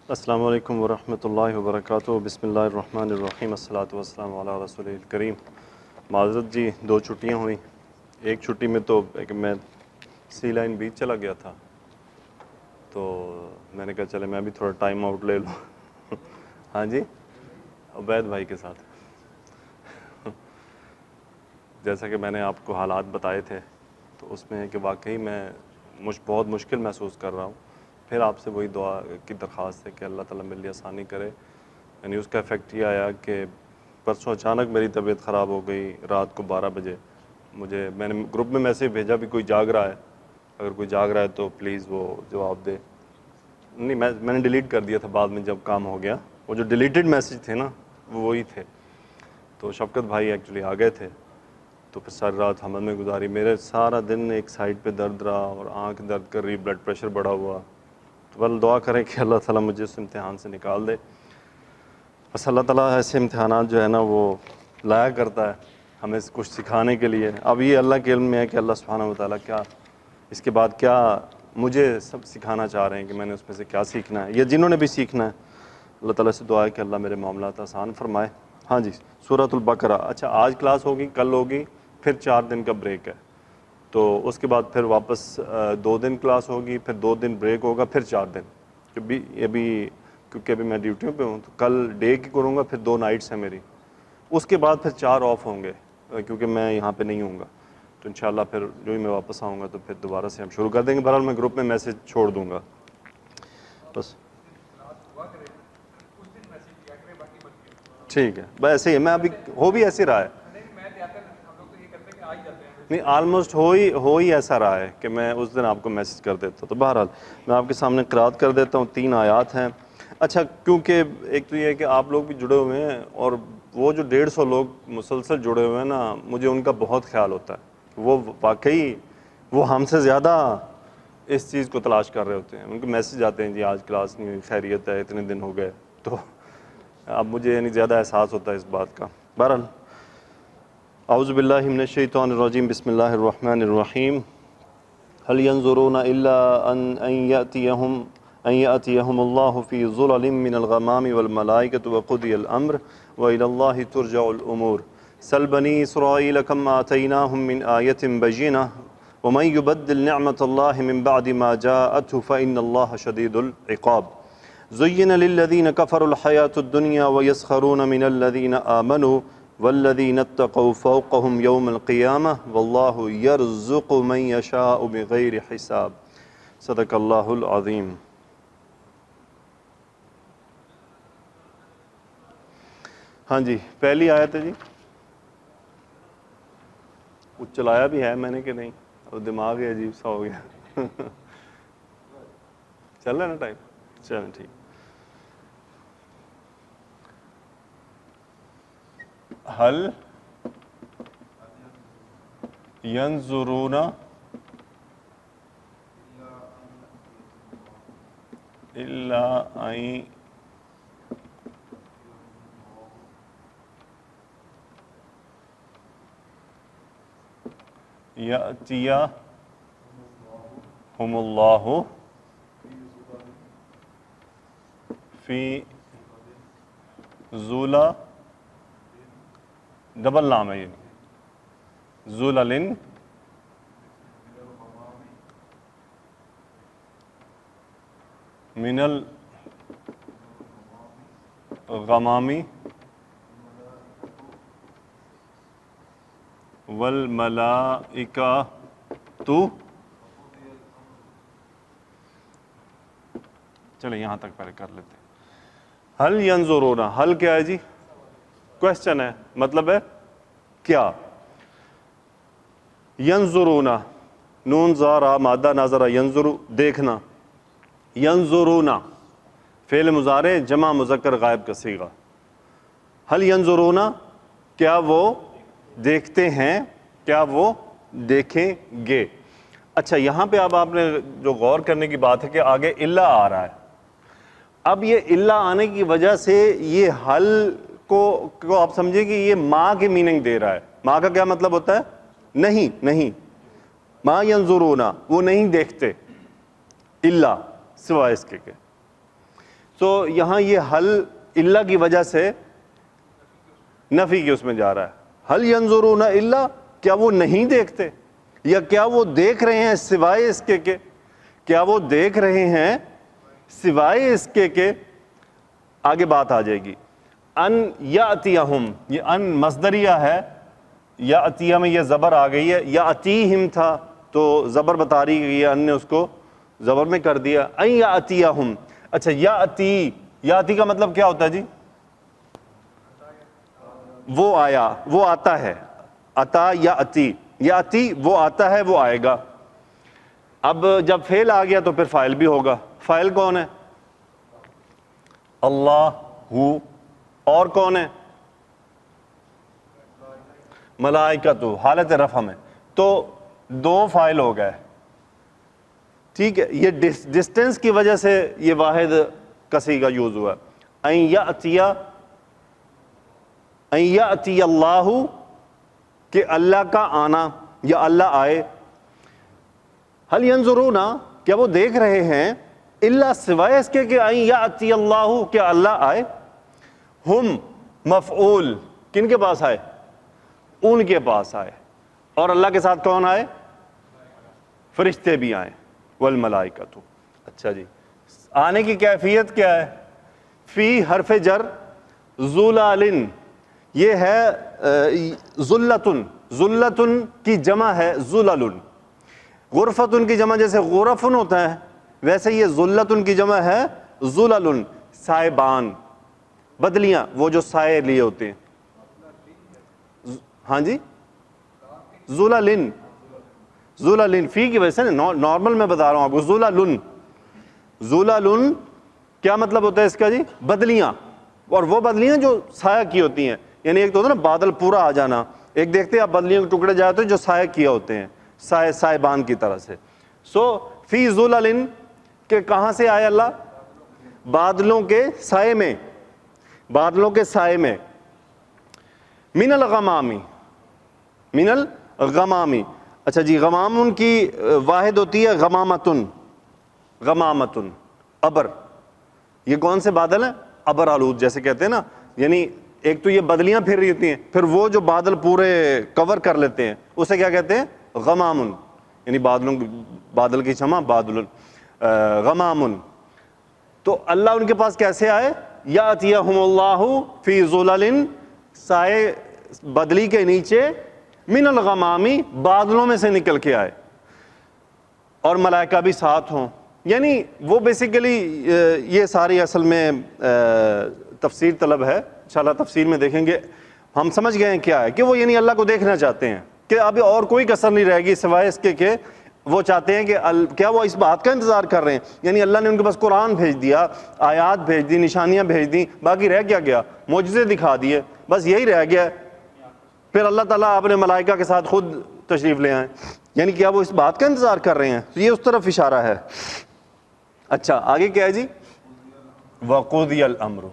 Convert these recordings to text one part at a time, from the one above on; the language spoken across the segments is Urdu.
السلام علیکم ورحمۃ اللہ وبرکاتہ۔ بسم اللہ الرحمن الرحیم، الصلاۃ والسلام علی رسول الکریم۔ معذرت جی، 2 چھٹیاں ہوئیں۔ ایک چھٹی میں تو میں سی لائن بیچ چلا گیا تھا، تو میں نے کہا چلے میں بھی تھوڑا ٹائم آؤٹ لے لوں۔ ہاں جی، عبید بھائی کے ساتھ۔ جیسا کہ میں نے آپ کو حالات بتائے تھے، تو اس میں ہے کہ واقعی میں بہت مشکل محسوس کر رہا ہوں۔ پھر آپ سے وہی دعا کی درخواست ہے کہ اللہ تعالیٰ میرے لیے آسانی کرے۔ یعنی اس کا افیکٹ یہ آیا کہ پرسوں اچانک میری طبیعت خراب ہو گئی رات کو 12 بجے۔ میں نے گروپ میں میسیج بھیجا بھی کوئی جاگ رہا ہے، اگر کوئی جاگ رہا ہے تو پلیز وہ جواب دے۔ نہیں، میں نے ڈیلیٹ کر دیا تھا بعد میں جب کام ہو گیا۔ وہ جو ڈیلیٹڈ میسیج تھے نا، وہ وہی تھے۔ تو شفقت بھائی ایکچولی آ گئے تھے، تو پھر ساری رات حمل میں گزاری۔ میرے سارا دن ایک سائڈ پہ درد رہا اور آنکھ درد کر رہی، بلڈ پریشر بڑھا ہوا۔ تو بل دعا کریں کہ اللہ تعالیٰ مجھے اس امتحان سے نکال دے۔ بس اللہ تعالیٰ ایسے امتحانات جو ہے نا وہ لایا کرتا ہے ہمیں کچھ سکھانے کے لیے۔ اب یہ اللہ کے علم میں ہے کہ اللہ سبحانہ و تعالیٰ کیا اس کے بعد کیا مجھے سب سکھانا چاہ رہے ہیں، کہ میں نے اس میں سے کیا سیکھنا ہے، یا جنہوں نے بھی سیکھنا ہے اللہ تعالیٰ سے دعا ہے کہ اللہ میرے معاملات آسان فرمائے۔ ہاں جی، سورۃ البقرہ۔ اچھا، آج کلاس ہوگی، کل ہوگی، پھر 4 دن کا بریک ہے، تو اس کے بعد پھر واپس 2 دن کلاس ہوگی، پھر 2 دن بریک ہوگا، پھر 4 دن۔ کیونکہ ابھی میں ڈیوٹیوں پہ ہوں، تو کل ڈے کی کروں گا، پھر 2 نائٹس ہیں میری، اس کے بعد پھر 4 آف ہوں گے، کیونکہ میں یہاں پہ نہیں ہوں گا۔ تو انشاءاللہ پھر جو ہی میں واپس آؤں گا تو پھر دوبارہ سے ہم شروع کر دیں گے۔ بہرحال میں گروپ میں میسیج چھوڑ دوں گا بس۔ ٹھیک ہے، بس ایسے ہی میں ابھی ہو بھی ایسے رہا ہے، نہیں آلموسٹ ہو ہی ایسا رہا ہے کہ میں اس دن آپ کو میسیج کر دیتا ہوں۔ تو بہرحال میں آپ کے سامنے قرات کر دیتا ہوں، 3 آیات ہیں۔ اچھا، کیونکہ ایک تو یہ ہے کہ آپ لوگ بھی جڑے ہوئے ہیں، اور وہ جو 150 لوگ مسلسل جڑے ہوئے ہیں نا، مجھے ان کا بہت خیال ہوتا ہے۔ وہ واقعی وہ ہم سے زیادہ اس چیز کو تلاش کر رہے ہوتے ہیں۔ ان کے میسیج آتے ہیں، جی آج کلاس نہیں ہوئی، خیریت ہے، اتنے دن ہو گئے، تو اب مجھے یعنی زیادہ احساس ہوتا ہے اس بات کا۔ بہرحال اعوذ باللہ من الشیطان الرجیم، بسم اللہ الرحمن الرحیم۔ هل ينظرون الا ان يأتيهم الله في ظلل من الغمام والملائكة وقضي الامر والى الله ترجع الامور سل بني اسرائيل كم آتيناهم من آية بينة ومن يبدل نعمة الله من بعد ما جاءته فإن الله شديد العقاب زين للذين كفروا الحياة الدنيا ويسخرون من الذين آمنوا والذين اتقوا فوقهم يوم القيامة والله يرزق من يشاء بغير حساب۔ صدق اللہ العظیم۔ ہاں جی، پہلی آیت ہے جی، کچھ چلایا بھی ہے میں نے کہ نہیں، اور دماغ ہی عجیب سا ہو گیا۔ چل رہا ہے نا ٹائم؟ چلیں ٹھیک۔ هل ينظرون الا ان يأتيهم الله فی ظلل، ڈبل نام ہے یہ، ظلل من الغمام والملائکۃ۔ چلیں یہاں تک پہلے کر لیتے ہیں۔ حل ینظرون، حل کیا ہے جی؟ کوشچن ہے، مطلب ہے کیا؟ ینظرون، نون زارا مادہ ناظرہ، ینظر دیکھنا، ینظرون فعل مضارع جمع مذکر غائب کا صیغہ۔ حل ینظرون، کیا وہ دیکھتے ہیں، کیا وہ دیکھیں گے۔ اچھا، یہاں پہ اب آپ نے جو غور کرنے کی بات ہے کہ آگے الا آ رہا ہے۔ اب یہ الا آنے کی وجہ سے یہ حل کو آپ سمجھیں کہ یہ ماں کی میننگ دے رہا ہے۔ ماں کا کیا مطلب ہوتا ہے؟ نہیں، نہیں، ما ینظرون، وہ نہیں دیکھتے، الا سوائے اس کے۔ تو یہاں یہ حل الا کی وجہ سے نفی کی اس میں جا رہا ہے. حل ینظرون الا, کیا وہ نہیں دیکھتے, یا کیا وہ دیکھ رہے ہیں سوائے اس کے کہ, کیا وہ دیکھ رہے ہیں سوائے اس کے کہ, آگے بات آ جائے گی. ان یاتیہم, یہ ان مصدریہ ہے, یاتیہ میں یہ زبر آ گئی ہے, یاتیہم تھا تو زبر بتا رہی گئی ہے, ان نے اس کو زبر میں کر دیا. ان یاتیہم, اچھا یاتی, یاتی کا مطلب کیا ہوتا ہے جی؟ وہ آیا, وہ آتا ہے. اتا یاتی, یاتی وہ آتا ہے, وہ آئے گا. اب جب فعل آ گیا تو پھر فاعل بھی ہوگا. فاعل کون ہے؟ اللہ ہو. اور کون ہے؟ ملائکۃ, حالت رفع میں. تو دو فاعل ہو گئے, ٹھیک ہے. یہ ڈسٹینس کی وجہ سے یہ واحد کسی کا یوز ہوا. ان یاتی اللہ, کہ اللہ کا آنا یا اللہ آئے. حل ینظرون, کیا وہ دیکھ رہے ہیں, الا سوائے اس کے کہ ان یاتی اللہ, کہ اللہ آئے. ہم مفعول, کن کے پاس آئے؟ ان کے پاس آئے. اور اللہ کے ساتھ کون آئے؟ فرشتے بھی آئے. والملائکۃ. اچھا جی, آنے کی کیفیت کیا ہے؟ فی حرف جر, ذلال, یہ ہے ذلتن, ذلتن کی جمع ہے ذلل. غرفتن کی جمع جیسے غرفن ہوتا ہے, ویسے یہ ذلتن کی جمع ہے ذلل, سائبان, بدلیاں, وہ جو سائے لیے ہوتے ہیں. ہاں جی, ذلل, ذلل فی کی وجہ سے, نارمل میں بتا رہا ہوں آپ کو. ذلل, ذلل کیا مطلب ہوتا ہے اس کا جی؟ بدلیاں. اور وہ بدلیاں جو سایہ کی ہوتی ہیں, یعنی ایک تو ہوتا ہے نا بادل پورا آ جانا, ایک دیکھتے ہیں آپ بدلیوں کے ٹکڑے جاتے ہیں جو سایہ کیا ہوتے ہیں, سائبان کی طرح سے. سو فی ذلل, کہ کہاں سے آئے اللہ؟ بادلوں کے سائے میں, بادلوں کے سائے میں. من الغمامی, من الغمامی. اچھا جی, غمام ان کی واحد ہوتی ہے غمامتن, غمامتن, ابر. یہ کون سے بادل ہیں؟ ابر آلود جیسے کہتے ہیں نا, یعنی ایک تو یہ بدلیاں پھر رہی ہوتی ہیں, پھر وہ جو بادل پورے کور کر لیتے ہیں اسے کیا کہتے ہیں؟ غمامن, یعنی بادل کی جمع بادل, غمامن. تو اللہ ان کے پاس کیسے آئے؟ یاتیہم اللہ فی ظلل, سائے بدلی کے نیچے, من الغمامی, بادلوں میں سے نکل کے آئے, اور ملائکہ بھی ساتھ ہوں. یعنی وہ بیسیکلی یہ ساری اصل میں تفسیر طلب ہے, انشاءاللہ تفسیر میں دیکھیں گے. ہم سمجھ گئے ہیں کیا ہے, کہ وہ یعنی اللہ کو دیکھنا چاہتے ہیں, کہ اب اور کوئی کسر نہیں رہے گی سوائے اس کے کہ وہ چاہتے ہیں کہ کیا وہ اس بات کا انتظار کر رہے ہیں, یعنی اللہ نے ان کے پاس قرآن بھیج دیا, آیات بھیج دی, نشانیاں بھیج دیں, باقی رہ کیا گیا؟ معجزے دکھا دیے, بس یہی رہ گیا. پھر اللہ تعالیٰ اپنے ملائکہ کے ساتھ خود تشریف لے آئیں, یعنی کیا وہ اس بات کا انتظار کر رہے ہیں؟ تو یہ اس طرف اشارہ ہے. اچھا آگے کیا ہے جی؟ وقضی الامر,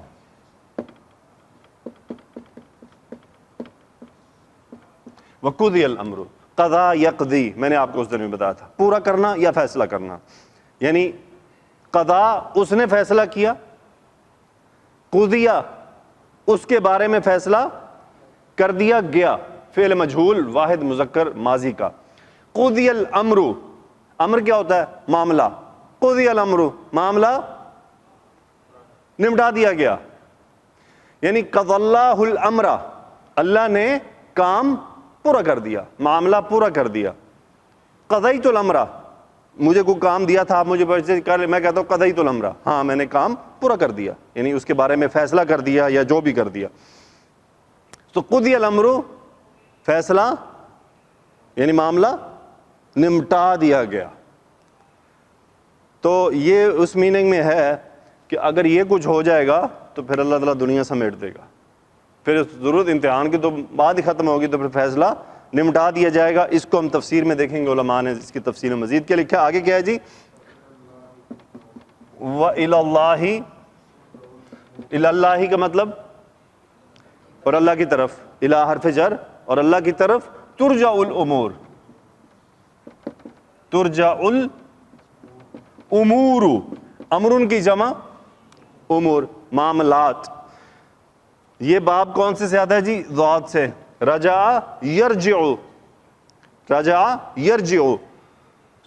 وقضی الامر, قضا یقضی, میں نے آپ کو اس دن میں بتایا تھا, پورا کرنا یا فیصلہ کرنا. یعنی قضا اس نے فیصلہ کیا, قضیہ اس کے بارے میں فیصلہ کر دیا گیا, فعل مجہول واحد مذکر ماضی کا. قضی الامر, امر کیا ہوتا ہے؟ معاملہ. قضی الامر, معاملہ نمٹا دیا گیا. یعنی قضى اللہ الامر, اللہ نے کام پورا کر دیا, معاملہ پورا کر دیا. قضیت الامر, مجھے کوئی کام دیا تھا, آپ مجھے کر, میں کہتا ہوں قضیت الامر, ہاں میں نے کام پورا کر دیا, یعنی اس کے بارے میں فیصلہ کر دیا یا جو بھی کر دیا. تو قضی الامر, فیصلہ یعنی معاملہ نمٹا دیا گیا. تو یہ اس میننگ میں ہے کہ اگر یہ کچھ ہو جائے گا تو پھر اللہ تعالیٰ دنیا سمیٹ دے گا, پھر ضرورت امتحان کی تو بعد ہی ختم ہوگی, تو پھر فیصلہ نمٹا دیا جائے گا. اس کو ہم تفسیر میں دیکھیں گے, علماء نے اس کی تفسیر مزید کیا لکھا. آگے کیا ہے جی؟ وَإِلَى اللَّهِ, إِلَى اللَّهِ کا مطلب اور اللہ کی طرف, الہ حرف جر, اور اللہ کی طرف ترجع الامور, ترجع الامور, امرن کی جمع امور معاملات. یہ باب کون سے آتا ہے جی؟ ضاد سے. رجع یرجع, رجع یرجع.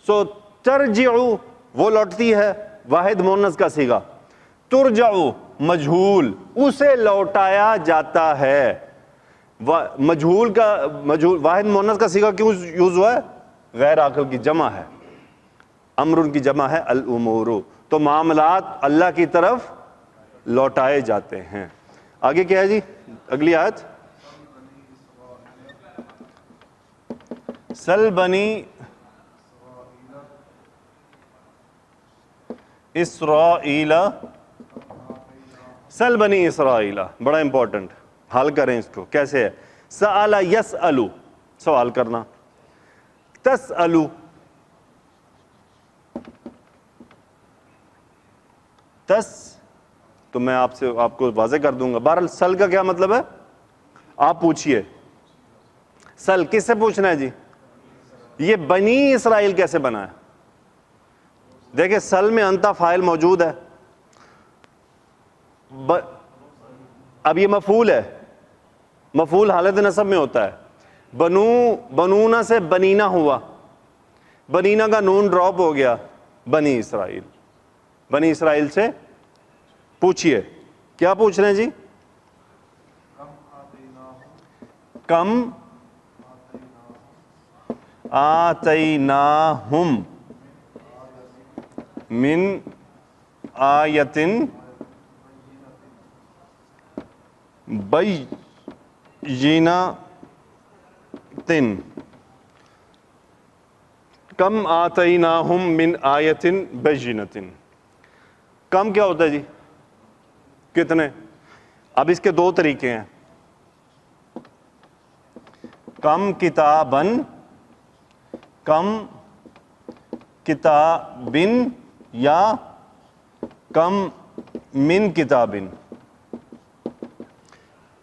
سو ترجع وہ لوٹتی ہے, واحد مؤنث کا صیغہ. ترجع مجہول, اسے لوٹایا جاتا ہے. مجہول کا مجہول واحد مؤنث کا صیغہ کیوں یوز ہوا ہے؟ غیر عاقل کی جمع ہے, امر کی جمع ہے الامور. تو معاملات اللہ کی طرف لوٹائے جاتے ہیں. آگے کیا ہے جی اگلی آیت؟ سل بنی اسرائیل, سل بنی اسرائیل, بڑا امپورٹنٹ, حل کریں اس کو. کیسے ہے؟ سأل یسأل, سوال کرنا. تسأل, تس تو میں آپ کو واضح کر دوں گا. بہرحال سل کا کیا مطلب ہے؟ آپ پوچھئے. سل کس سے پوچھنا ہے جی؟ یہ بنی اسرائیل کیسے بنا ہے؟ دیکھیں سل میں انتا فاعل موجود ہے, اب یہ مفعول ہے, مفعول حالت نصب میں ہوتا ہے. بنونا سے بنینا ہوا, بنینا کا نون ڈراپ ہو گیا, بنی اسرائیل. بنی اسرائیل سے پوچھئے. کیا پوچھ رہے ہیں جی؟ کم آتیناہم من آیت بینۃ, کم آتیناہم من آیت بینۃ. کم کیا ہوتا ہے جی؟ کتنے؟ اب اس کے دو طریقے ہیں, کم کتابن, کم کتابن یا کم من کتابن,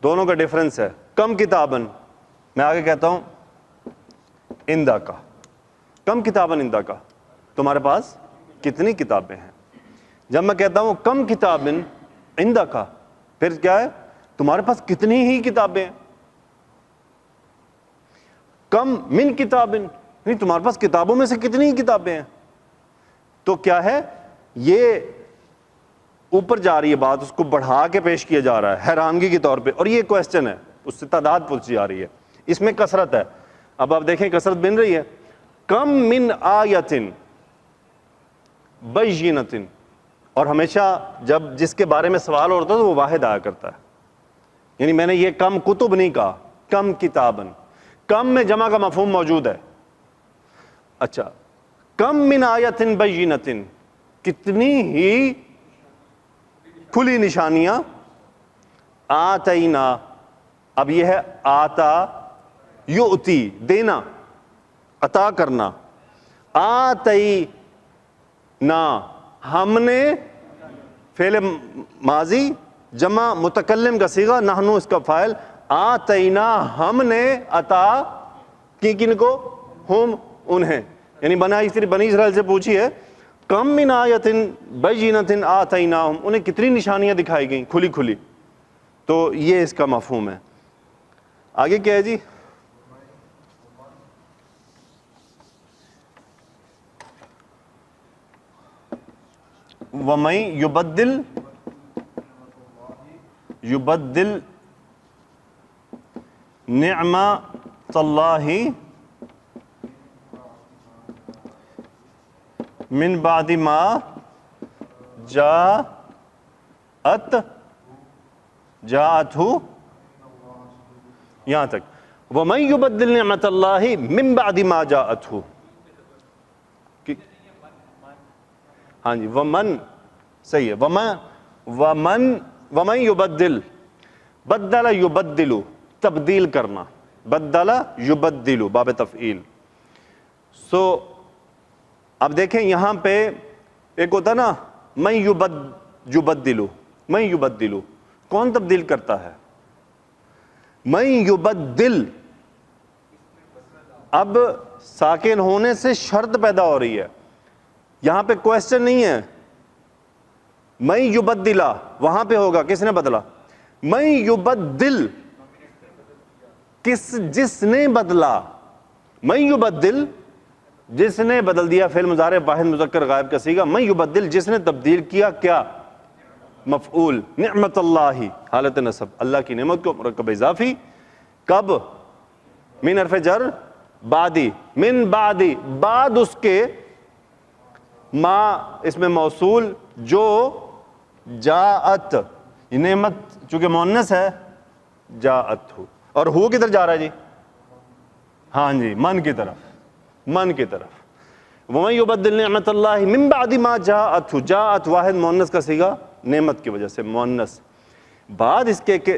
دونوں کا ڈیفرنس ہے. کم کتابن میں آگے کہتا ہوں اندہ کا, کم کتابن اندہ کا, تمہارے پاس کتنی کتابیں ہیں. جب میں کہتا ہوں کم کتابن اندہ کا, پھر کیا ہے؟ تمہارے پاس کتنی ہی کتابیں ہیں. کم من کتابن نہیں, تمہارے پاس کتابوں میں سے کتنی ہی کتابیں ہیں. تو کیا ہے؟ یہ اوپر جا رہی ہے بات, اس کو بڑھا کے پیش کیا جا رہا ہے حیرانگی کے طور پہ, اور یہ کویسچن ہے, اس سے تعداد پوچھی جا رہی ہے. اس میں کثرت ہے. اب آپ دیکھیں کثرت بن رہی ہے. کم من آیت بینۃ, اور ہمیشہ جب جس کے بارے میں سوال ہوتا ہے تو وہ واحد آیا کرتا ہے. یعنی میں نے یہ کم کتب نہیں کہا, کم کتابن. کم میں جمع کا مفہوم موجود ہے. اچھا, کم من آیت بینۃ, کتنی ہی کھلی نشانیاں. آتینا, اب یہ ہے آتا یؤتی, دینا, عطا کرنا. آتینا, ہم نے, فعل ماضی جمع متکلم کا صیغہ, نحنو اس کا فاعل. آتینا, ہم نے عطا کی کن کو؟ ہم, انہیں. یعنی بنی اسرائیل سے پوچھی ہے کم من آیت بینۃ آتیناہم, انہیں کتنی نشانیاں دکھائی گئیں کھلی کھلی. تو یہ اس کا مفہوم ہے. آگے کیا ہے جی؟ وَمَن یُبَدِّل نعمت اللہ من بعد ما جاءتہ, یہاں تک. وَمَن یُبَدِّل نعمت اللہ من بعد ما جاءتہ, ہاں جی, ومن صحیح ہے. ومن یبدل, بدل یبدل, تبدیل کرنا, بدل یبدل, باب تفعیل. سو اب دیکھیں یہاں پہ ایک ہوتا نا من یبدل, من یبدل, کون تبدیل کرتا ہے؟ من یبدل. اب ساکن ہونے سے شرط پیدا ہو رہی ہے. یہاں پہ کویسچن نہیں ہے میں یبدلا وہاں پہ ہوگا کس نے بدلا, میں یبدل جس نے بدلا, میں یبدل جس نے بدل دیا, فعل مضارع واحد مذکر غائب کا صیغہ, میں یبدل جس نے تبدیل کیا کیا, مفعول, نعمت اللہ حالت نصب, اللہ کی نعمت کو, مرکب اضافی, کب, من حرف جر, بعدی, من بعدی, بعد اس کے, ما اس میں موصول, جو, جاءت, یہ نعمت چونکہ مؤنث ہے, جاءت ہو, اور ہو کدھر جا رہا ہے جی, ہاں جی من کی طرف, من کی طرف, وَمَن يُبَدِّلْ نِعْمَةَ اللَّهِ مِن بَعْدِ مَا جَاءَتْهُ, جاءت واحد مؤنث کا صیغہ نعمت کی وجہ سے مؤنث, بعد اس کے کہ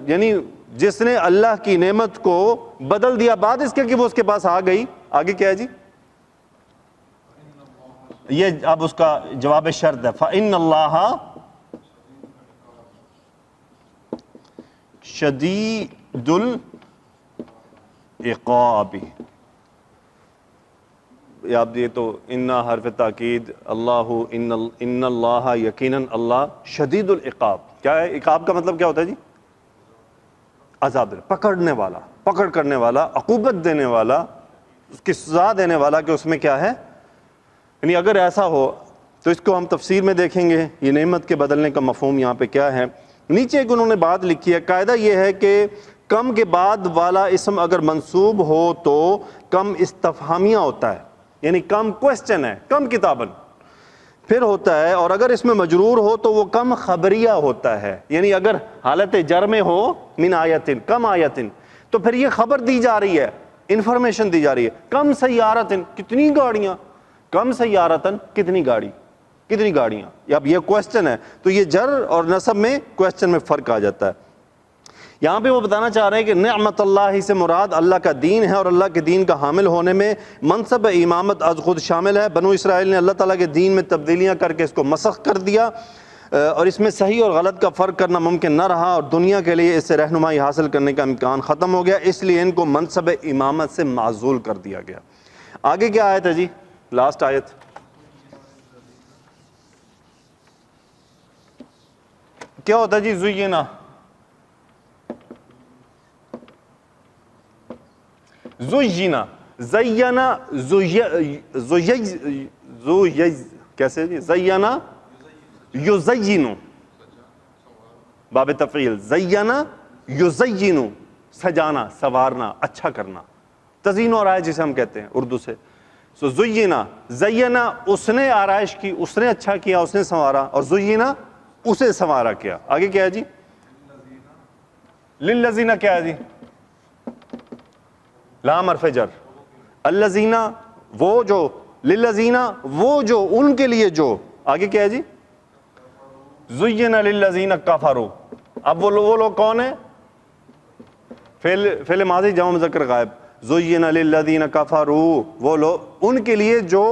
یعنی جس نے اللہ کی نعمت کو بدل دیا بعد اس کے کہ وہ اس کے پاس آ گئی, آگے کیا ہے جی, یہ اب اس کا جواب شرط ہے, فَإِنَّ اللَّهَ شَدِيدُ العقاب, آپ یہ تو انا حرف تاکید, اللہ ان اللہ یقیناً اللہ, شدید العقاب, کیا ہے عقاب کا مطلب کیا ہوتا ہے جی, عذاب, پکڑنے والا, پکڑ کرنے والا, عقوبت دینے والا, اس کی سزا دینے والا, کہ اس میں کیا ہے, یعنی اگر ایسا ہو تو اس کو ہم تفسیر میں دیکھیں گے, یہ نعمت کے بدلنے کا مفہوم یہاں پہ کیا ہے. نیچے ایک انہوں نے بات لکھی ہے, قاعدہ یہ ہے کہ کم کے بعد والا اسم اگر منصوب ہو تو کم استفہامیہ ہوتا ہے, یعنی کم کوشچن ہے, کم کتابن پھر ہوتا ہے, اور اگر اس میں مجرور ہو تو وہ کم خبریہ ہوتا ہے, یعنی اگر حالت جر میں ہو من آیتن, کم آیتن, تو پھر یہ خبر دی جا رہی ہے, انفارمیشن دی جا رہی ہے, کم سیارتن, کتنی گاڑیاں, کم سیارتن, کتنی گاڑی, کتنی گاڑیاں, اب یہ کوشچن ہے, تو یہ جر اور نصب میں کوشچن میں فرق آ جاتا ہے. یہاں پہ وہ بتانا چاہ رہے ہیں کہ نعمت اللہ سے مراد اللہ کا دین ہے, اور اللہ کے دین کا حامل ہونے میں منصب امامت از خود شامل ہے. بنو اسرائیل نے اللہ تعالیٰ کے دین میں تبدیلیاں کر کے اس کو مسخ کر دیا, اور اس میں صحیح اور غلط کا فرق کرنا ممکن نہ رہا, اور دنیا کے لیے اس سے رہنمائی حاصل کرنے کا امکان ختم ہو گیا, اس لیے ان کو منصب امامت سے معزول کر دیا گیا. آگے کیا آیت ہے جی, لاسٹ آیت, کیا ہوتا ہے جی, زینا, زینا, زینا, کیسے جی, زینا یزینو, باب تفعیل, زینا یزینو, سجانا, سوارنا, اچھا کرنا, تزئین و آرائش جسے ہم کہتے ہیں اردو سے. سو زینا, زینا اس نے آرائش کی, اس نے اچھا کیا, اس نے سنوارا, اور زینا اسے سنوارا کیا. آگے کیا ہے جی, للذین, کیا ہے جی, لام حرف جر, الذین وہ جو, للذین وہ جو, ان کے لیے جو, آگے کیا ہے جی, زین للذین کفروا, اب وہ لوگ کون ہیں, فعل ماضی جمع مذکر غائب, زین للذین کفروا, وہ لوگ ان کے لیے جو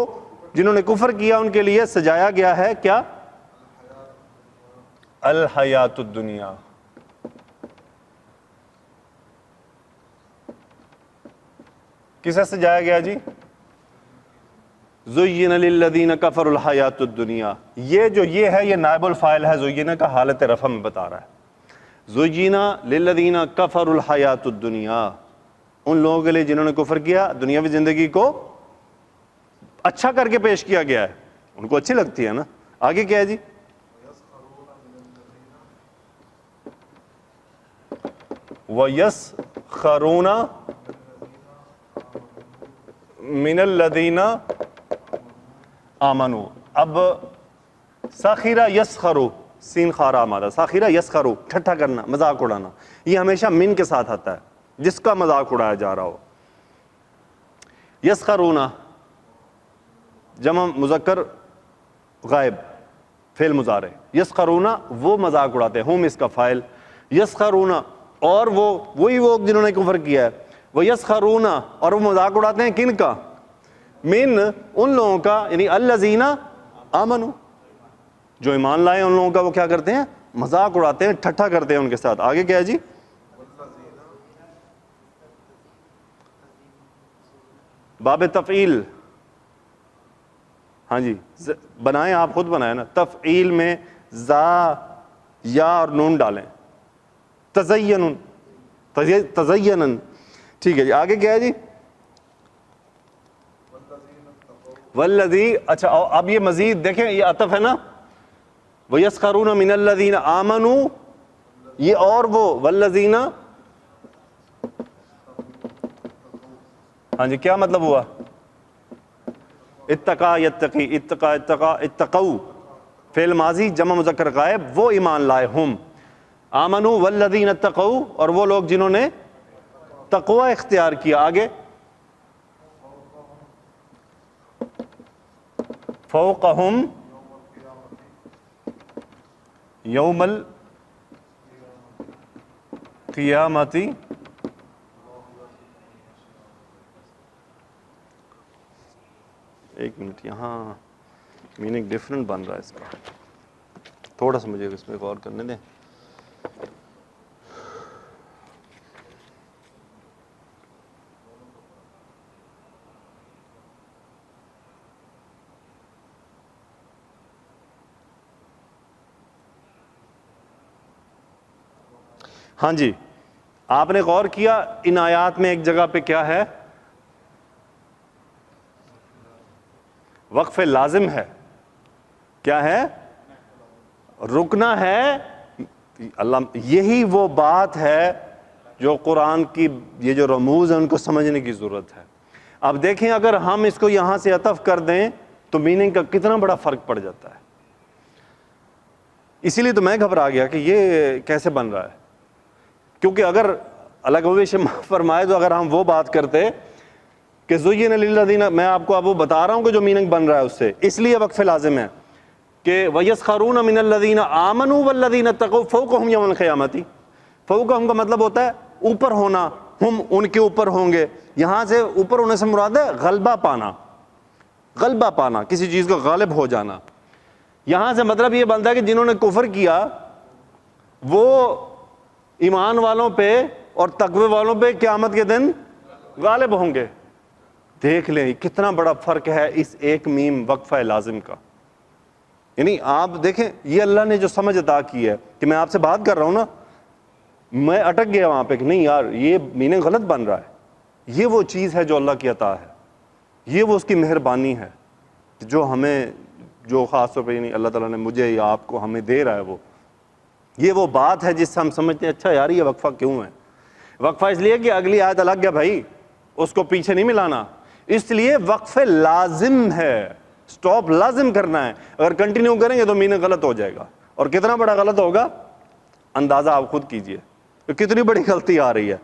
جنہوں نے کفر کیا, ان کے لیے سجایا گیا ہے کیا, الحیات الدنیا. کسے سجایا گیا جی, زین للذین کفروا الحیات الدنیا, یہ جو یہ ہے یہ نائب الفاعل ہے, زینا کا حالت رفع میں بتا رہا ہے. زین للذین کفروا الحیات الدنیا, ان لوگوں کے لیے جنہوں نے کفر کیا, دنیاوی زندگی کو اچھا کر کے پیش کیا گیا ہے, ان کو اچھی لگتی ہے نا. آگے کیا ہے جی, وَيَسْخَرُونَ مِنَ الَّذِينَ آمَنُوا. اب ساخرہ یسخرو, سین خارا ہمارا, ساخرہ یسخرو, ٹھٹھا کرنا, مذاق اڑانا, یہ ہمیشہ من کے ساتھ آتا ہے, جس کا مذاق اڑایا جا رہا ہو. یسخرون جمع مذکر غائب, فعل مضارع, یسخرون وہ مذاق اڑاتے ہیں, ہم اس کا فاعل, یسخرون اور وہی وہ جنہوں نے کفر کیا ہے, وہ یسخرون اور وہ مذاق اڑاتے ہیں کن کا, من ان لوگوں کا, یعنی الذین آمنوا, جو ایمان لائے ان لوگوں کا وہ کیا کرتے ہیں, مذاق اڑاتے ہیں, ٹھٹھا کرتے ہیں ان کے ساتھ. آگے کیا ہے جی, باب تفعیل, ہاں جی بنائیں, آپ خود بنائیں نا, تفعیل میں زا یا اور نون ڈالیں, تزینن, تزینن. ٹھیک ہے جی, آگے کیا ہے جی؟ والذی, اچھا اب یہ مزید دیکھیں, یہ عطف ہے نا, وَيَسْخَرُونَ مِنَ الَّذِينَ آمَنُوا, یہ اور وہ والذین, ہاں جی کیا مطلب ہوا؟ اتقا یتقی, اتقا اتقا اتقوا, فعل ماضی جمع مذکر غائب, وہ ایمان لائے, ہم آمنوا والذین اتقوا, اور وہ لوگ جنہوں نے تقوی اختیار کیا. آگے فوقہم یوم القیامتی, ایک منٹ, یہاں میننگ ڈفرنٹ بن رہا ہے اس کا, تھوڑا سا مجھے اس میں غور کرنے دیں. ہاں جی, آپ نے غور کیا ان آیات میں ایک جگہ پہ کیا ہے؟ وقف لازم ہے. کیا ہے؟ رکنا ہے. اللہ, یہی وہ بات ہے جو قرآن کی یہ جو رموز ہیں ان کو سمجھنے کی ضرورت ہے. اب دیکھیں اگر ہم اس کو یہاں سے عطف کر دیں تو میننگ کا کتنا بڑا فرق پڑ جاتا ہے. اسی لیے تو میں گھبرا گیا کہ یہ کیسے بن رہا ہے, کیونکہ اگر الگ فرمائے تو اگر ہم وہ بات کرتے کہ زُیِّنَ لِلَّذِینَ, میں آپ کو اب وہ بتا رہا ہوں کہ جو میننگ بن رہا ہے اس سے, اس لیے وقف لازم ہے کہ وَيَسْخَرُونَ مِنَ الَّذِينَ آمَنُوا وَالَّذِينَ اتَّقَوْا فَوْقَهُمْ يَوْمَ الْقِیَامَةِ. فوقہم کا مطلب ہوتا ہے اوپر ہونا, ہم ان کے اوپر ہوں گے. یہاں سے اوپر ہونے سے مراد ہے غلبہ پانا, غلبہ پانا, کسی چیز کو غالب ہو جانا. یہاں سے مطلب یہ بنتا ہے کہ جنہوں نے کفر کیا وہ ایمان والوں پہ اور تقوی والوں پہ قیامت کے دن غالب ہوں گے. دیکھ لیں کتنا بڑا فرق ہے اس ایک میم وقفہ لازم کا. یعنی آپ دیکھیں یہ اللہ نے جو سمجھ عطا کی ہے کہ میں آپ سے بات کر رہا ہوں نا, میں اٹک گیا وہاں پہ کہ نہیں یار یہ میننگ غلط بن رہا ہے. یہ وہ چیز ہے جو اللہ کی عطا ہے, یہ وہ اس کی مہربانی ہے جو ہمیں, جو خاص طور پہ یعنی اللہ تعالیٰ نے مجھے یا آپ کو ہمیں دے رہا ہے. وہ یہ وہ بات ہے جس سے ہم سمجھتے ہیں اچھا یار یہ وقفہ کیوں ہے. وقفہ اس لیے کہ اگلی آیت الگ ہے بھائی, اس کو پیچھے نہیں ملانا, اس لیے وقف لازم ہے, سٹاپ لازم کرنا ہے. اگر کنٹینیو کریں گے تو میننگ غلط ہو جائے گا, اور کتنا بڑا غلط ہوگا اندازہ آپ خود کیجئے کہ کتنی بڑی غلطی آ رہی ہے.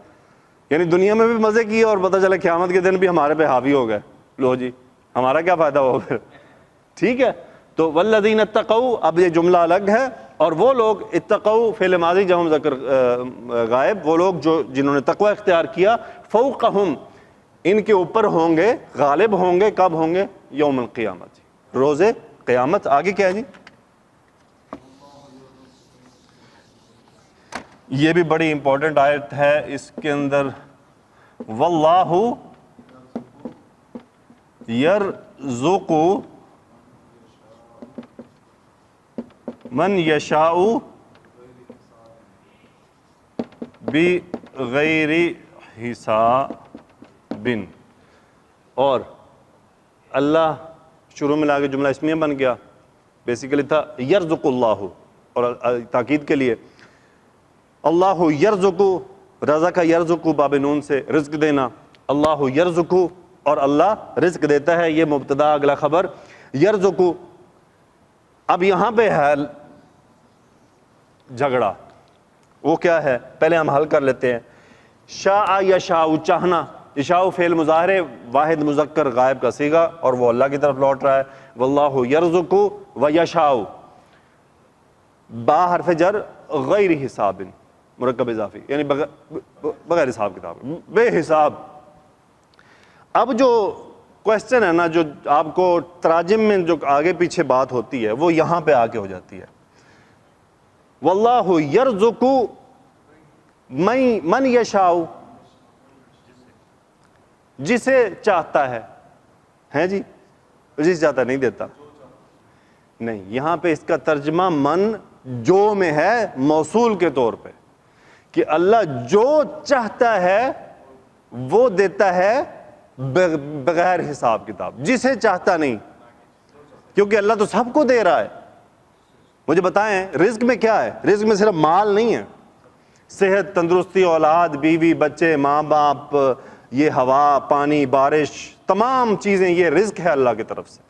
یعنی دنیا میں بھی مزے کیے اور پتہ چلا قیامت کے دن بھی ہمارے پہ حاوی ہو گئے. لو جی ہمارا کیا فائدہ ہو پھر. ٹھیک ہے, تو والذین اتقوا, اب یہ جملہ الگ ہے, اور وہ لوگ اتقوا فعل ماضی جمع مذکر غائب, وہ لوگ جو جنہوں نے تقوی اختیار کیا, فوقہم, ان کے اوپر ہوں گے, غالب ہوں گے. کب ہوں گے؟ یوم القیامت, روز قیامت. آگے کیا ہے جی؟ یہ بھی بڑی امپورٹنٹ آیت ہے, اس کے اندر واللہ یرزق من یشاء بغیر حساب. اور اللہ شروع میں لا کے جملہ اسمیہ بن گیا, بیسیکلی تھا یرزق اللہ, اور تاکید کے لیے اللہ یرزق, رزق یرزق باب نون سے رزق دینا, اللہ یرزق, اور اللہ رزق دیتا ہے. یہ مبتدا اگلا خبر یرزق. اب یہاں پہ ہے جھگڑا, وہ کیا ہے پہلے ہم حل کر لیتے ہیں. شاء یشاء, چاہنا, یشاء فعل مظاہرے واحد مذکر غائب کا صیغہ, اور وہ اللہ کی طرف لوٹ رہا ہے. واللہ یرزق و یشاء, با حرف جر غیر حساب, مرکب اضافی, یعنی بغیر حساب کتاب, بے حساب. اب جو کوشچن ہے نا, جو آپ کو تراجم میں جو آگے پیچھے بات ہوتی ہے وہ یہاں پہ آ کے ہو جاتی ہے. واللہ یرزق من یشاء, جسے چاہتا ہے جی, جسے چاہتا نہیں دیتا. نہیں, یہاں پہ اس کا ترجمہ من جو میں ہے موصول کے طور پہ, کہ اللہ جو چاہتا ہے وہ دیتا ہے بغیر حساب کتاب, جسے چاہتا نہیں, کیونکہ اللہ تو سب کو دے رہا ہے. مجھے بتائیں رزق میں کیا ہے؟ رزق میں صرف مال نہیں ہے, صحت, تندرستی, اولاد, بیوی, بچے, ماں باپ, یہ ہوا, پانی, بارش, تمام چیزیں یہ رزق ہے اللہ کی طرف سے.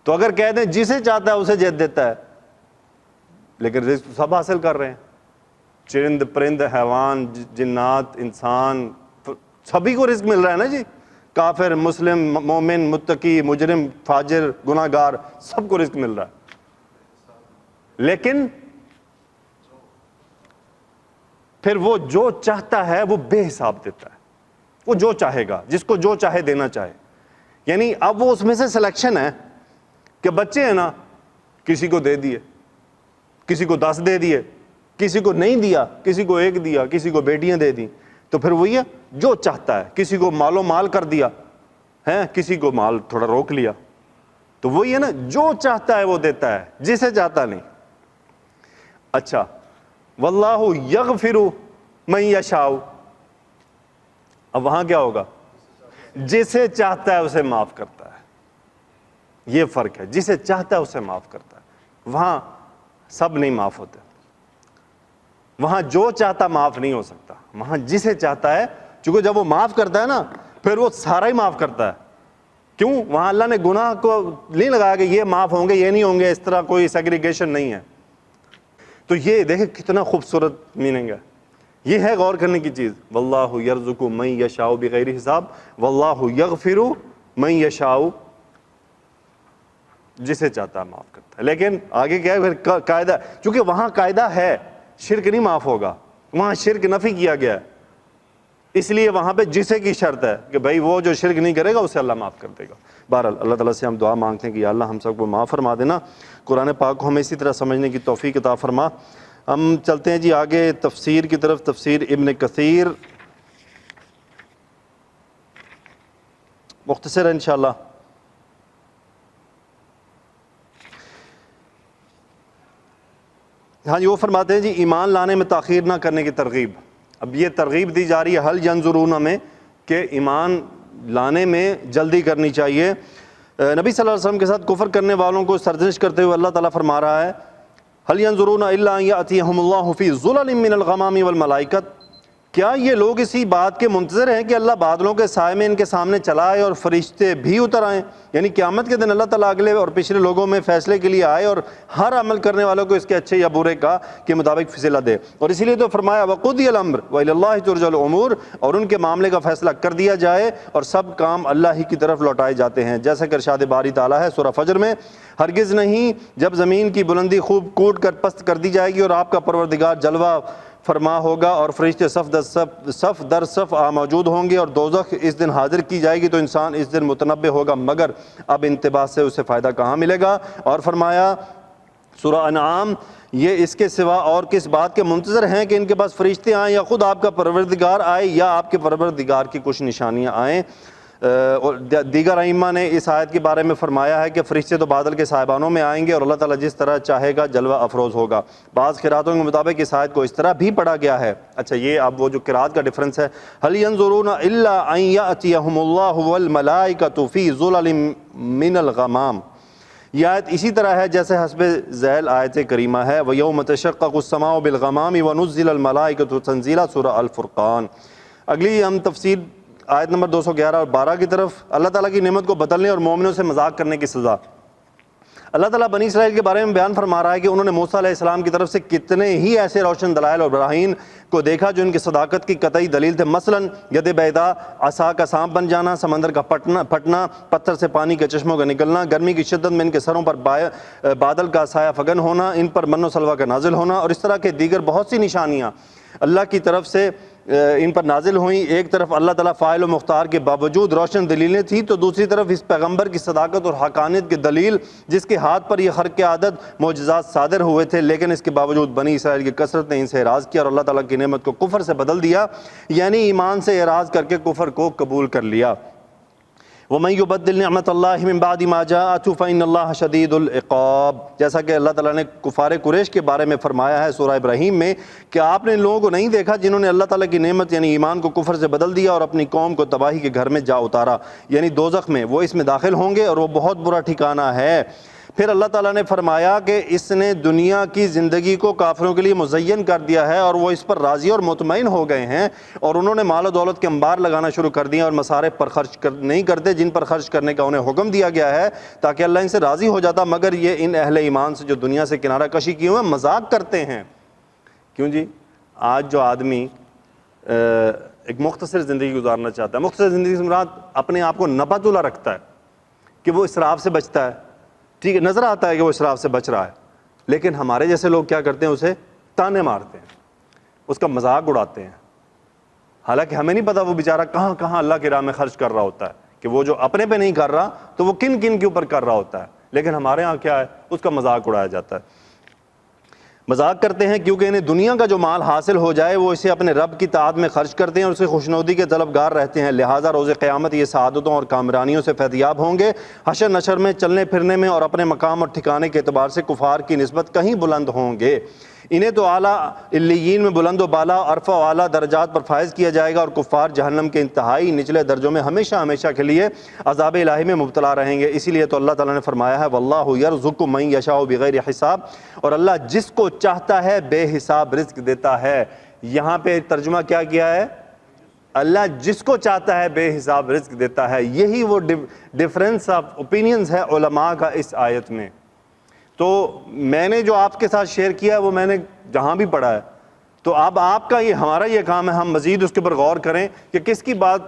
تو اگر کہہ دیں جسے چاہتا ہے اسے جیت دیتا ہے, لیکن رزق سب حاصل کر رہے ہیں, چرند پرند, حیوان, جنات, انسان, سبھی کو رزق مل رہا ہے نا جی. کافر, مسلم, مومن, متقی, مجرم, فاجر, گناہ گار, سب کو رزق مل رہا ہے. لیکن پھر وہ جو چاہتا ہے وہ بے حساب دیتا ہے, وہ جو چاہے گا, جس کو جو چاہے دینا چاہے. یعنی اب وہ اس میں سے سلیکشن ہے کہ بچے ہیں نا, کسی کو دے دیے, کسی کو 10 دے دیے, کسی کو نہیں دیا, کسی کو 1 دیا, کسی کو بیٹیاں دے دیں. تو پھر وہی ہے جو چاہتا ہے, کسی کو مالو مال کر دیا ہے, کسی کو مال تھوڑا روک لیا. تو وہی ہے نا, جو چاہتا ہے وہ دیتا ہے, جسے چاہتا نہیں. اچھا, واللہ یغفر من یشاء, اب وہاں کیا ہوگا؟ جسے چاہتا ہے اسے معاف کرتا ہے. یہ فرق ہے, جسے چاہتا ہے اسے معاف کرتا ہے. وہاں سب نہیں معاف ہوتے, وہاں جو چاہتا معاف نہیں ہو سکتا, وہاں جسے چاہتا ہے, چونکہ جب وہ معاف کرتا ہے نا پھر وہ سارا ہی معاف کرتا ہے. کیوں؟ وہاں اللہ نے گناہ کو نہیں لگایا کہ یہ معاف ہوں گے یہ نہیں ہوں گے, اس طرح کوئی سیگریگیشن نہیں ہے. تو یہ دیکھیں کتنا خوبصورت میننگ ہے, یہ ہے غور کرنے کی چیز. واللہ یرزق من یشاء بغیر حساب, واللہ یغفر من یشاء, جسے چاہتا ہے معاف کرتا ہے. لیکن آگے کیا ہے پھر قاعدہ, چونکہ وہاں قاعدہ ہے شرک نہیں معاف ہوگا, وہاں شرک نفی کیا گیا ہے, اس لیے وہاں پہ جسے کی شرط ہے کہ بھائی وہ جو شرک نہیں کرے گا اسے اللہ معاف کر دے گا. بہرحال اللہ تعالیٰ سے ہم دعا مانگتے ہیں کہ یا اللہ ہم سب کو معاف فرما دینا, قرآن پاک کو ہمیں اسی طرح سمجھنے کی توفیق عطا فرما. ہم چلتے ہیں جی آگے تفسیر کی طرف. تفسیر ابن کثیر, مختصر ہے انشاءاللہ. ہاں جی, وہ فرماتے ہیں جی ایمان لانے میں تاخیر نہ کرنے کی ترغیب. اب یہ ترغیب دی جا رہی ہے حل ینظرون میں, کہ ایمان لانے میں جلدی کرنی چاہیے. نبی صلی اللہ علیہ وسلم کے ساتھ کفر کرنے والوں کو سرزنش کرتے ہوئے اللہ تعالیٰ فرما رہا ہے حل ینظرون الا ان یأتیہم اللہ فی ظلل من الغمام والملائکۃ, کیا یہ لوگ اسی بات کے منتظر ہیں کہ اللہ بادلوں کے سائے میں ان کے سامنے چلا آئے اور فرشتے بھی اتر آئیں. یعنی قیامت کے دن اللہ تعالیٰ اگلے اور پچھلے لوگوں میں فیصلے کے لیے آئے اور ہر عمل کرنے والوں کو اس کے اچھے یا برے کا کے مطابق فیصلہ دے. اور اسی لیے تو فرمایا وقضی الامر وإلی اللہ ترجع الامور, اور ان کے معاملے کا فیصلہ کر دیا جائے اور سب کام اللہ ہی کی طرف لوٹائے جاتے ہیں. جیسا کہ ارشاد باری تعالیٰ ہے سورہ فجر میں, ہرگز نہیں جب زمین کی بلندی خوب کوٹ کر پست کر دی جائے گی اور آپ کا پروردگار جلوہ فرما ہوگا اور فرشتے صف در صف موجود ہوں گے اور دوزخ اس دن حاضر کی جائے گی, تو انسان اس دن متنبہ ہوگا مگر اب انتباہ سے اسے فائدہ کہاں ملے گا. اور فرمایا سورہ انعام, یہ اس کے سوا اور کس بات کے منتظر ہیں کہ ان کے پاس فرشتے آئیں یا خود آپ کا پروردگار آئے یا آپ کے پروردگار کی کچھ نشانیاں آئیں. اور دیگر ائمہ نے اس آیت کے بارے میں فرمایا ہے کہ فرشتے تو بادل کے صاحبانوں میں آئیں گے اور اللہ تعالیٰ جس طرح چاہے گا جلوہ افروز ہوگا. بعض قراتوں کے مطابق اس آیت کو اس طرح بھی پڑھا گیا ہے. اچھا, یہ اب وہ جو قرات کا ڈفرنس ہے, هل ينظرون الا ان ياتيهم الله والملائکۃ فی ظلل من الغمام, یہ آیت اسی طرح ہے جیسے حسب ذیل آیت کریمہ ہے وَيَوْمَ تَشَقَّقُ السَّمَاءُ بِالْغَمَامِ وَنُزِّلَ الْمَلَائِكَةُ تَنزِيلًا, سورہ الفرقان. اگلی ہم تفسیر آیت نمبر 211 اور 12 کی طرف. اللہ تعالیٰ کی نعمت کو بدلنے اور مومنوں سے مذاق کرنے کی سزا. اللہ تعالیٰ بنی اسرائیل کے بارے میں بیان فرما رہا ہے کہ انہوں نے موسیٰ علیہ السلام کی طرف سے کتنے ہی ایسے روشن دلائل اور براہین کو دیکھا جو ان کی صداقت کی قطعی دلیل تھے. مثلاً ید بیضا, عصا کا سانپ بن جانا, سمندر کا پھٹنا, پتھر سے پانی کے چشموں کا نکلنا, گرمی کی شدت میں ان کے سروں پر بادل کا سایہ فگن ہونا, ان پر من و سلوہ کا نازل ہونا, اور اس طرح کے دیگر بہت سی نشانیاں اللہ کی طرف سے ان پر نازل ہوئیں. ایک طرف اللہ تعالیٰ فاعل و مختار کے باوجود روشن دلیلیں تھیں, تو دوسری طرف اس پیغمبر کی صداقت اور حقانیت کی دلیل جس کے ہاتھ پر یہ خرق عادت معجزات صادر ہوئے تھے. لیکن اس کے باوجود بنی اسرائیل کی کثرت نے ان سے اعراض کیا اور اللہ تعالیٰ کی نعمت کو کفر سے بدل دیا, یعنی ایمان سے اعراض کر کے کفر کو قبول کر لیا. وَمَن يُبَدِّلْ نِعْمَةَ اللَّهِ مِن بَعْدِ مَا جَاءَتْهُ فَإِنَّ اللَّهَ شَدِيدُ الْعِقَابِ، جیسا کہ اللہ تعالیٰ نے کفار قریش کے بارے میں فرمایا ہے سورہ ابراہیم میں کہ آپ نے ان لوگوں کو نہیں دیکھا جنہوں نے اللہ تعالیٰ کی نعمت یعنی ایمان کو کفر سے بدل دیا اور اپنی قوم کو تباہی کے گھر میں جا اتارا، یعنی دوزخ میں، وہ اس میں داخل ہوں گے اور وہ بہت برا ٹھکانہ ہے۔ پھر اللہ تعالیٰ نے فرمایا کہ اس نے دنیا کی زندگی کو کافروں کے لیے مزین کر دیا ہے اور وہ اس پر راضی اور مطمئن ہو گئے ہیں، اور انہوں نے مال و دولت کے انبار لگانا شروع کر دیے اور مصارف پر خرچ نہیں کرتے جن پر خرچ کرنے کا انہیں حکم دیا گیا ہے تاکہ اللہ ان سے راضی ہو جاتا، مگر یہ ان اہل ایمان سے جو دنیا سے کنارہ کشی کیے ہوئے مذاق کرتے ہیں۔ کیوں جی؟ آج جو آدمی ایک مختصر زندگی گزارنا چاہتا ہے، مختصر زندگی سے مراد اپنے آپ کو نپا تلا رکھتا ہے کہ وہ اسراف سے بچتا ہے، ٹھیک ہے، نظر آتا ہے کہ وہ اسراف سے بچ رہا ہے، لیکن ہمارے جیسے لوگ کیا کرتے ہیں؟ اسے تانے مارتے ہیں، اس کا مذاق اڑاتے ہیں، حالانکہ ہمیں نہیں پتا وہ بیچارہ کہاں کہاں اللہ کی راہ میں خرچ کر رہا ہوتا ہے، کہ وہ جو اپنے پہ نہیں کر رہا تو وہ کن کن کے اوپر کر رہا ہوتا ہے، لیکن ہمارے ہاں کیا ہے؟ اس کا مذاق اڑایا جاتا ہے۔ مذاق کرتے ہیں کیونکہ انہیں دنیا کا جو مال حاصل ہو جائے وہ اسے اپنے رب کی طاعت میں خرچ کرتے ہیں اور اسے خوشنودی کے طلبگار رہتے ہیں، لہٰذا روز قیامت یہ سعادتوں اور کامرانیوں سے فیضیاب ہوں گے، حشر نشر میں چلنے پھرنے میں اور اپنے مقام اور ٹھکانے کے اعتبار سے کفار کی نسبت کہیں بلند ہوں گے۔ انہیں تو اعلیٰ علیین میں بلند و بالا عرفہ و اعلیٰ درجات پر فائز کیا جائے گا، اور کفار جہنم کے انتہائی نچلے درجوں میں ہمیشہ ہمیشہ کے لیے عذاب الہی میں مبتلا رہیں گے۔ اسی لیے تو اللہ تعالیٰ نے فرمایا ہے وَاللَّهُ يَرْزُقُ مَن يَشَاءُ بِغَيْرِ حساب، اور اللہ جس کو چاہتا ہے بے حساب رزق دیتا ہے۔ یہاں پہ ترجمہ کیا کیا ہے؟ اللہ جس کو چاہتا ہے بے حساب رزق دیتا ہے۔ یہی وہ ڈفرینس آف اوپینینز ہے علماء کا اس آیت میں۔ تو میں نے جو آپ کے ساتھ شیئر کیا ہے وہ میں نے جہاں بھی پڑھا ہے، تو اب آپ کا ہمارا یہ کام ہے ہم مزید اس کے اوپر غور کریں کہ کس کی بات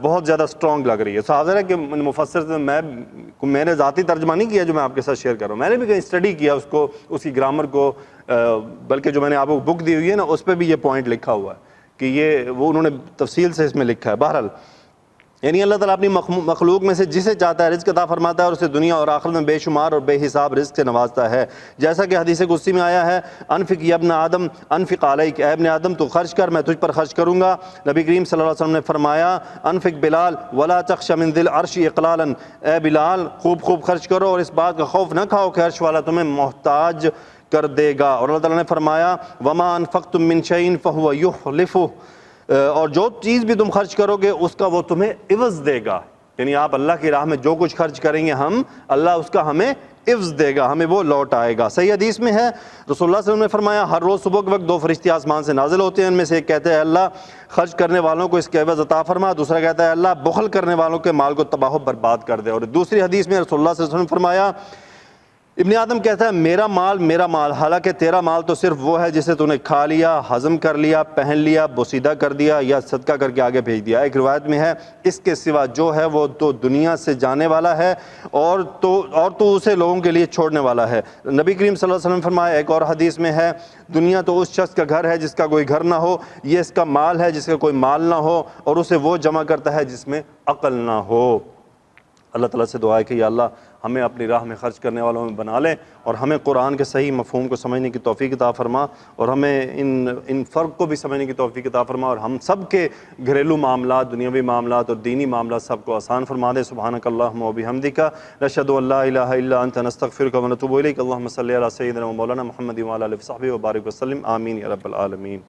بہت زیادہ سٹرونگ لگ رہی ہے۔ صاحب ذرا کہ مفسر سے میں نے ذاتی ترجمہ نہیں کیا جو میں آپ کے ساتھ شیئر کر رہا ہوں، میں نے بھی کہیں اسٹڈی کیا اس کو، اس کی گرامر کو، بلکہ جو میں نے آپ کو بک دی ہوئی ہے نا اس پہ بھی یہ پوائنٹ لکھا ہوا ہے کہ یہ وہ انہوں نے تفصیل سے اس میں لکھا ہے۔ بہرحال یعنی اللہ تعالیٰ اپنی مخلوق میں سے جسے چاہتا ہے رزق عطا فرماتا ہے اور اسے دنیا اور آخرت میں بے شمار اور بے حساب رزق سے نوازتا ہے، جیسا کہ حدیث قدسی میں آیا ہے انفق یا ابن آدم انفق علیک، اے ابن آدم تو خرچ کر میں تجھ پر خرچ کروں گا۔ نبی کریم صلی اللہ علیہ وسلم نے فرمایا انفق بلال ولا تخش من ذی العرش اقلالا، اے بلال خوب خوب خرچ کرو اور اس بات کا خوف نہ کھاؤ کہ عرش والا تمہیں محتاج کر دے گا۔ اور اللہ تعالیٰ نے فرمایا وما انفقتم من شیء فهو یخلفہ، اور جو چیز بھی تم خرچ کرو گے اس کا وہ تمہیں عوض دے گا، یعنی آپ اللہ کی راہ میں جو کچھ خرچ کریں گے اللہ اس کا ہمیں عوض دے گا، ہمیں وہ لوٹ آئے گا۔ صحیح حدیث میں ہے رسول اللہ صلی اللہ علیہ وسلم نے فرمایا ہر روز صبح کے وقت دو فرشتے آسمان سے نازل ہوتے ہیں، ان میں سے ایک کہتے ہیں اللہ خرچ کرنے والوں کو اس کے عوض عطا فرما، دوسرا کہتا ہے اللہ بخل کرنے والوں کے مال کو تباہ و برباد کر دے۔ اور دوسری حدیث میں رسول اللہ صلی اللہ علیہ وسلم نے فرمایا ابن آدم کہتا ہے میرا مال، حالانکہ تیرا مال تو صرف وہ ہے جسے تو نے کھا لیا، ہضم کر لیا، پہن لیا، بوسیدہ کر دیا یا صدقہ کر کے آگے بھیج دیا۔ ایک روایت میں ہے اس کے سوا جو ہے وہ تو دنیا سے جانے والا ہے اور تو اسے لوگوں کے لیے چھوڑنے والا ہے۔ نبی کریم صلی اللہ علیہ وسلم نے فرمایا ایک اور حدیث میں ہے دنیا تو اس شخص کا گھر ہے جس کا کوئی گھر نہ ہو، یہ اس کا مال ہے جس کا کوئی مال نہ ہو، اور اسے وہ جمع کرتا ہے جس میں عقل نہ ہو۔ اللہ تعالیٰ سے دعا ہے کہ یا اللہ ہمیں اپنی راہ میں خرچ کرنے والوں میں بنا لیں، اور ہمیں قرآن کے صحیح مفہوم کو سمجھنے کی توفیق عطا فرما، اور ہمیں ان فرق کو بھی سمجھنے کی توفیق عطا فرما، اور ہم سب کے گھریلو معاملات، دنیاوی معاملات اور دینی معاملات سب کو آسان فرما دے۔ سبحانک اللہم و بحمدک نشہد ان لا الہ الا انت نستغفرک و نتوب الیک۔ اللہم صلی علی سیدنا و مولانا محمد و علی آلہ وصحبہ وبارک وسلم، آمین یا رب العالمین۔